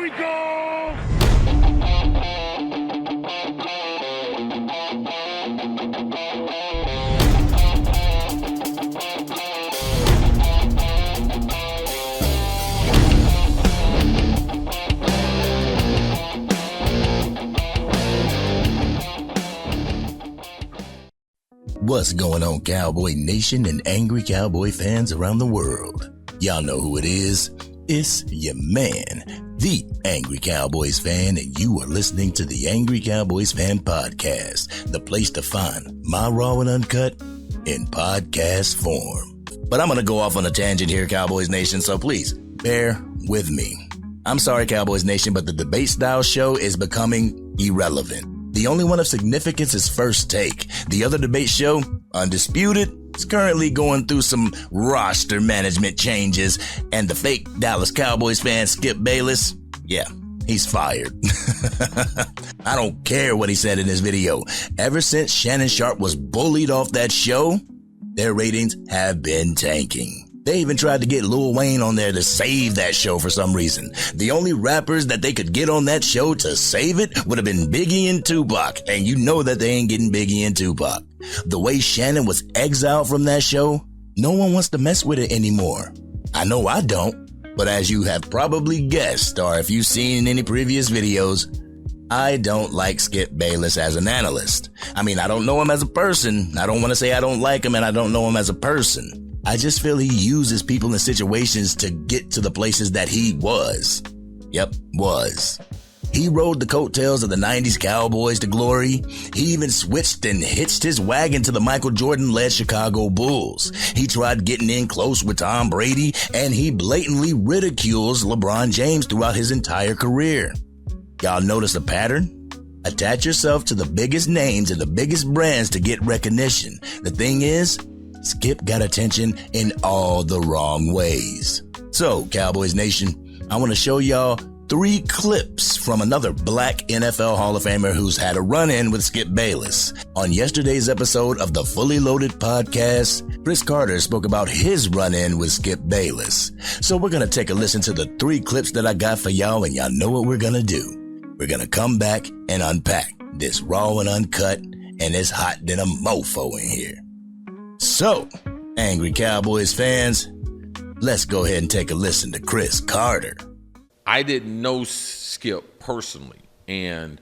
we go! What's going on, Cowboy Nation and Angry Cowboy fans around the world? Y'all know who it is. It's your man, the Angry Cowboys Fan, and you are listening to the Angry Cowboys Fan podcast, the place to find my RAW and UNCUT in podcast form. But I'm going to go off on a tangent here, Cowboys Nation, so please bear with me. I'm sorry, Cowboys Nation, but the debate style show is becoming irrelevant. The only one of significance is First Take. The other debate show, Undisputed, is currently going through some roster management changes, and the fake Dallas Cowboys fan Skip Bayless, yeah, he's fired. I don't care what he said in his video. Ever since Shannon Sharpe was bullied off that show, their ratings have been tanking. They even tried to get Lil Wayne on there to save that show for some reason. The only rappers that they could get on that show to save it would have been Biggie and Tupac, and you know that they ain't getting Biggie and Tupac. The way Shannon was exiled from that show, no one wants to mess with it anymore. I know I don't, but as you have probably guessed, or if you've seen any previous videos, I don't like Skip Bayless as an analyst. I mean, I don't know him as a person. I don't want to say I don't like him and I don't know him as a person. I just feel he uses people and situations to get to the places that he was. Yep, was. He rode the coattails of the 90s Cowboys to glory. He even switched and hitched his wagon to the Michael Jordan-led Chicago Bulls. He tried getting in close with Tom Brady, and he blatantly ridicules LeBron James throughout his entire career. Y'all notice a pattern? Attach yourself to the biggest names and the biggest brands to get recognition. The thing is, Skip got attention in all the wrong ways. So, Cowboys Nation, I want to show y'all 3 clips from another black NFL Hall of Famer who's had a run-in with Skip Bayless. On yesterday's episode of the Fully Loaded podcast, Cris Carter spoke about his run-in with Skip Bayless. So we're going to take a listen to the 3 clips that I got for y'all, and y'all know what we're going to do. We're going to come back and unpack this RAW and UNCUT, and it's hot than a mofo in here. So, Angry Cowboys fans, let's go ahead and take a listen to Cris Carter. I didn't know Skip personally, and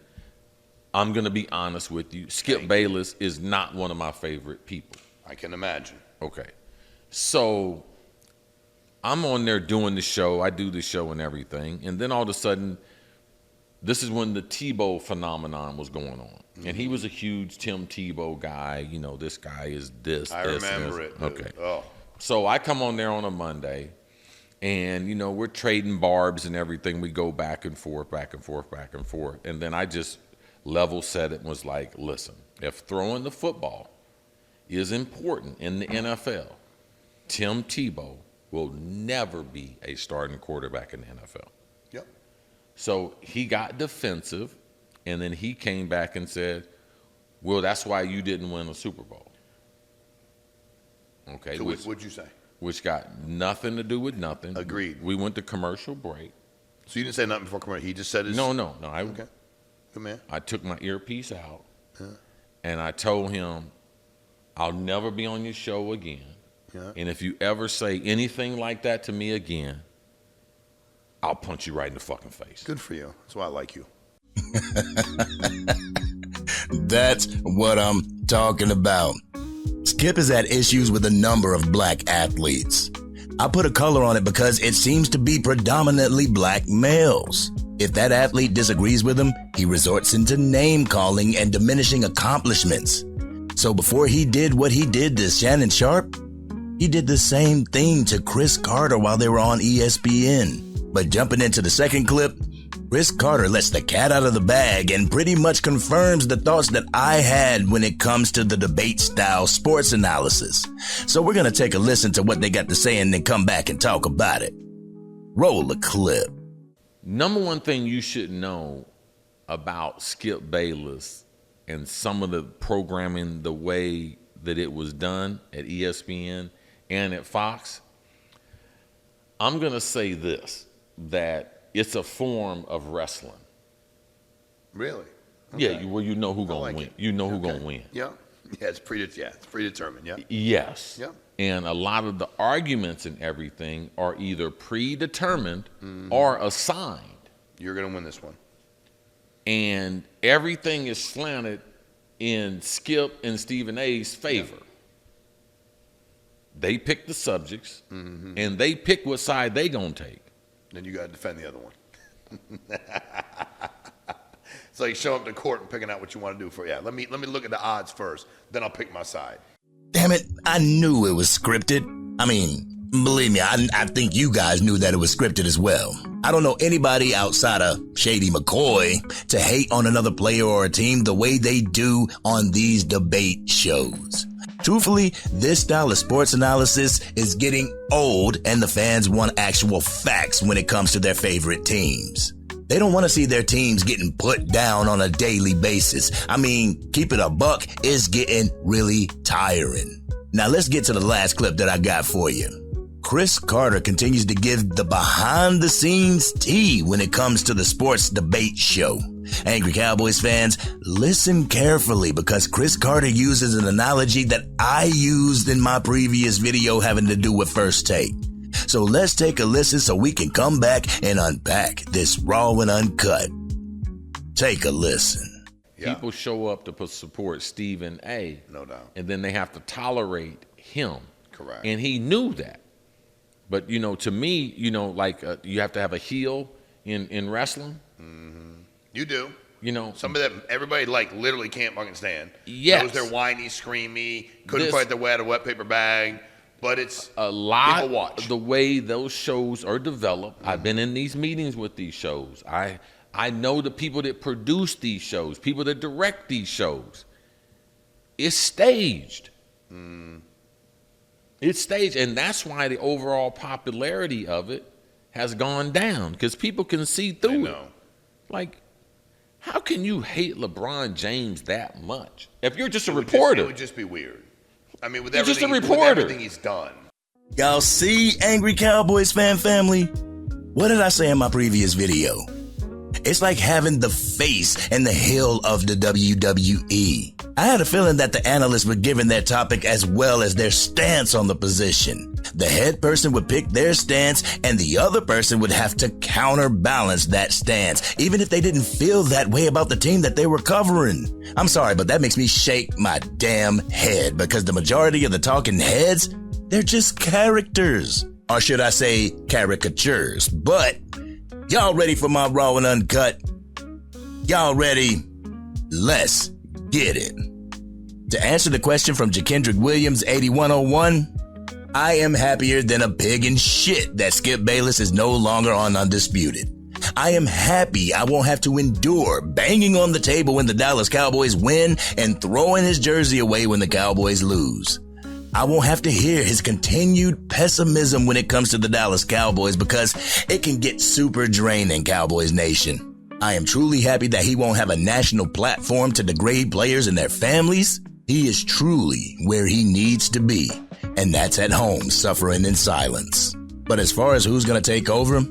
I'm going to be honest with you. Skip Bayless is not one of my favorite people. I can imagine. Okay. So, I'm on there doing the show. I do the show and everything, and then all of a sudden, this is when the Tebow phenomenon was going on. And he was a huge Tim Tebow guy. You know, this guy is this. I remember it. Okay. Oh. So I come on there on a Monday, and, you know, we're trading barbs and everything. We go back and forth, back and forth, back and forth. And then I just level set it and was like, listen, if throwing the football is important in the NFL, Tim Tebow will never be a starting quarterback in the NFL. Yep. So he got defensive. And then he came back and said, well, that's why you didn't win a Super Bowl. Okay. So what'd you say? Which got nothing to do with nothing. Agreed. We went to commercial break. So you didn't say nothing before commercial. He just said his... No. Okay. Good man. I took my earpiece out, and I told him, I'll never be on your show again. Yeah. And if you ever say anything like that to me again, I'll punch you right in the fucking face. Good for you. That's why I like you. That's what I'm talking about. Skip has had issues with a number of black athletes. I put a color on it because it seems to be predominantly black males. If that athlete disagrees with him, he resorts into name calling and diminishing accomplishments. So before he did what he did to Shannon Sharpe, he did the same thing to Cris Carter while they were on ESPN. But jumping into the second clip, Cris Carter lets the cat out of the bag and pretty much confirms the thoughts that I had when it comes to the debate-style sports analysis. So we're going to take a listen to what they got to say and then come back and talk about it. Roll the clip. Number one thing you should know about Skip Bayless and some of the programming, the way that it was done at ESPN and at Fox, I'm going to say this, that it's a form of wrestling. Really? Yeah, well, you know who gonna like win. it. You know who gonna win. Yeah. Yeah, it's predetermined. Yeah. Yes. Yeah. And a lot of the arguments and everything are either predetermined or assigned. You're going to win this one. And everything is slanted in Skip and Stephen A's favor. Yeah. They pick the subjects, and they pick what side they gonna take. Then you got to defend the other one. It's like showing up to court and picking out what you want to do for. Yeah, let me look at the odds first, then I'll pick my side. Damn it, I knew it was scripted. I mean, believe me, I think you guys knew that it was scripted as well. I don't know anybody outside of Shady McCoy to hate on another player or a team the way they do on these debate shows. Truthfully, this style of sports analysis is getting old, and the fans want actual facts when it comes to their favorite teams. They don't want to see their teams getting put down on a daily basis. I mean, keep it a buck is getting really tiring. Now let's get to the last clip that I got for you. Cris Carter continues to give the behind-the-scenes tea when it comes to the sports debate show. Angry Cowboys fans, listen carefully because Cris Carter uses an analogy that I used in my previous video having to do with First Take. So let's take a listen so we can come back and unpack this raw and uncut. Take a listen. Yeah. People show up to support Stephen A. No doubt. And then they have to tolerate him. Correct. And he knew that. But, to me, you have to have a heel in wrestling. Mm-hmm. You do. Some of them, everybody literally can't fucking stand. Yes. Those they're whiny, screamy, couldn't fight their way out of a wet paper bag. But it's a lot people watch. The way those shows are developed. I've been in these meetings with these shows. I know the people that produce these shows, people that direct these shows. It's staged. It's staged, and that's why the overall popularity of it has gone down, because people can see through it. Like, how can you hate LeBron James that much? If you're just a reporter. It would just be weird. I mean, with you're everything, just a reporter. With everything he's done. Y'all see, Angry Cowboys fan family? What did I say in my previous video? It's like having the face and the heel of the WWE. I had a feeling that the analysts were given their topic as well as their stance on the position. The head person would pick their stance and the other person would have to counterbalance that stance, even if they didn't feel that way about the team that they were covering. I'm sorry, but that makes me shake my damn head because the majority of the talking heads, they're just characters. Or should I say caricatures? But y'all ready for my raw and uncut? Y'all ready? Let's get it. To answer the question from Jakendrick Williams 8101, I am happier than a pig in shit that Skip Bayless is no longer on Undisputed. I am happy I won't have to endure banging on the table when the Dallas Cowboys win and throwing his jersey away when the Cowboys lose. I won't have to hear his continued pessimism when it comes to the Dallas Cowboys because it can get super draining, Cowboys Nation. I am truly happy that he won't have a national platform to degrade players and their families. He is truly where he needs to be, and that's at home, suffering in silence. But as far as who's going to take over,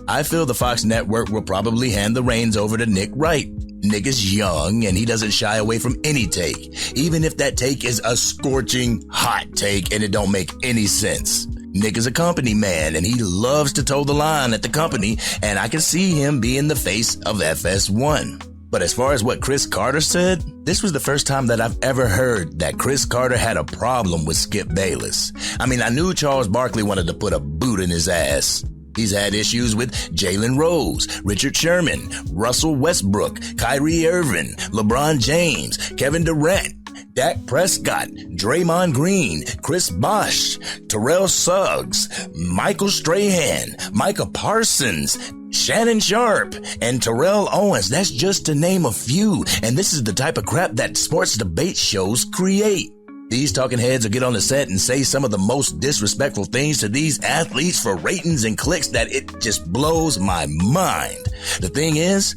I feel the Fox Network will probably hand the reins over to Nick Wright. Nick is young, and he doesn't shy away from any take, even if that take is a scorching hot take and it don't make any sense. Nick is a company man, and he loves to toe the line at the company, and I can see him being the face of FS1. But as far as what Cris Carter said, this was the first time that I've ever heard that Cris Carter had a problem with Skip Bayless. I mean, I knew Charles Barkley wanted to put a boot in his ass. He's had issues with Jalen Rose, Richard Sherman, Russell Westbrook, Kyrie Irving, LeBron James, Kevin Durant, Dak Prescott, Draymond Green, Chris Bosh, Terrell Suggs, Michael Strahan, Micah Parsons, Shannon Sharp, and Terrell Owens. That's just to name a few. And this is the type of crap that sports debate shows create. These talking heads will get on the set and say some of the most disrespectful things to these athletes for ratings and clicks that it just blows my mind. The thing is,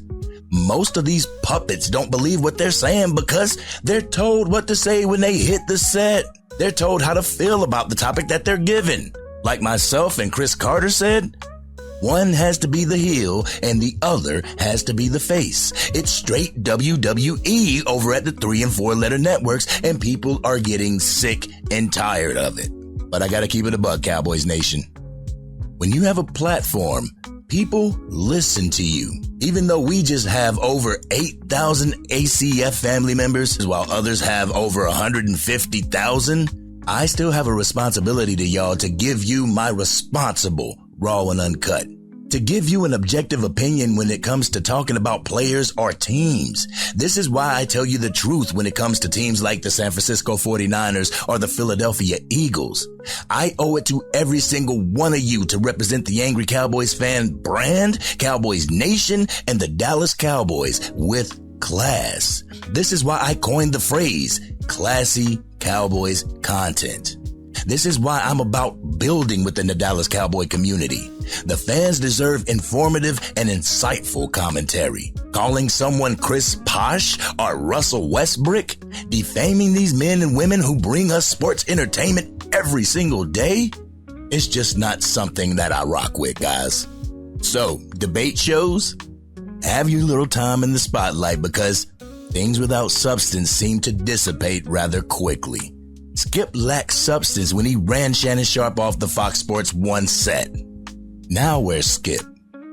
most of these puppets don't believe what they're saying because they're told what to say when they hit the set. They're told how to feel about the topic that they're given. Like myself and Cris Carter said, One has to be the heel and the other has to be the face. It's straight WWE over at the 3 and 4 letter networks, and people are getting sick and tired of it. But I gotta keep it a buck, Cowboys Nation. When you have a platform, people listen to you. Even though we just have over 8,000 ACF family members, while others have over 150,000, I still have a responsibility to y'all to give you my responsible raw and uncut. To give you an objective opinion when it comes to talking about players or teams. This is why I tell you the truth when it comes to teams like the San Francisco 49ers or the Philadelphia Eagles. I owe it to every single one of you to represent the Angry Cowboys Fan brand, Cowboys Nation, and the Dallas Cowboys with class. This is why I coined the phrase, classy Cowboys content. This is why I'm about building within the Dallas Cowboy community. The fans deserve informative and insightful commentary. Calling someone Chris Posh or Russell Westbrook, defaming these men and women who bring us sports entertainment every single day, it's just not something that I rock with, guys. So, debate shows, have your little time in the spotlight because things without substance seem to dissipate rather quickly. Skip lacked substance when he ran Shannon Sharpe off the Fox Sports 1 set. Now where's Skip?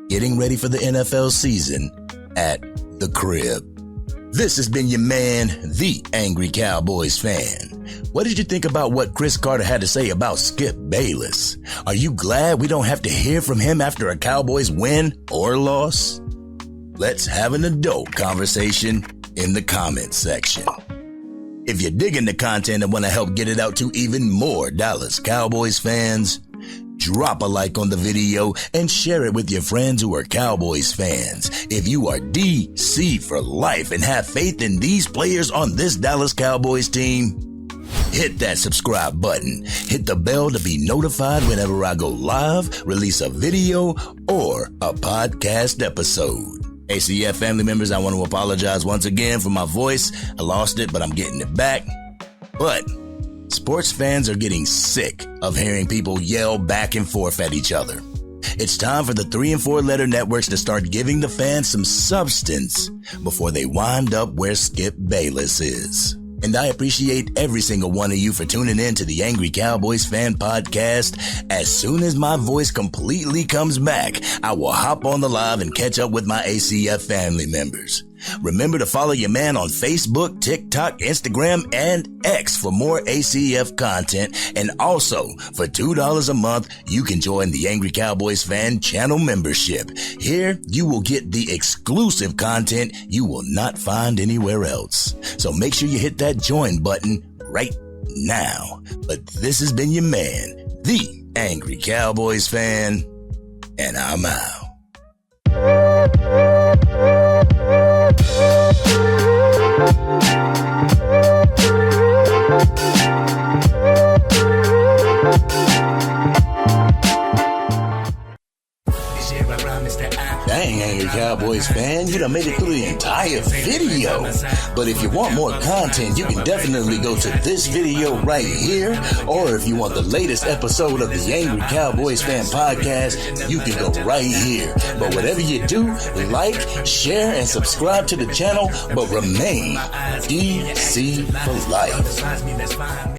Getting ready for the NFL season at the crib. This has been your man, the Angry Cowboys Fan. What did you think about what Cris Carter had to say about Skip Bayless? Are you glad we don't have to hear from him after a Cowboys win or loss? Let's have an adult conversation in the comments section. If you're digging the content and want to help get it out to even more Dallas Cowboys fans, drop a like on the video and share it with your friends who are Cowboys fans. If you are DC for life and have faith in these players on this Dallas Cowboys team, hit that subscribe button. Hit the bell to be notified whenever I go live, release a video, or a podcast episode. ACF family members, I want to apologize once again for my voice. I lost it, but I'm getting it back. But sports fans are getting sick of hearing people yell back and forth at each other. It's time for the 3 and 4 letter networks to start giving the fans some substance before they wind up where Skip Bayless is. And I appreciate every single one of you for tuning in to the Angry Cowboys Fan podcast. As soon as my voice completely comes back, I will hop on the live and catch up with my ACF family members. Remember to follow your man on Facebook, TikTok, Instagram, and X for more ACF content. And also, for $2 a month, you can join the Angry Cowboys Fan channel membership. Here, you will get the exclusive content you will not find anywhere else. So make sure you hit that join button right now. But this has been your man, the Angry Cowboys Fan, and I'm out. Dang, Angry Cowboys Fan, you done made it through the entire video. But if you want more content, you can definitely go to this video right here. Or if you want the latest episode of the Angry Cowboys Fan podcast, you can go right here. But whatever you do, like, share, and subscribe to the channel, but remain DC for life.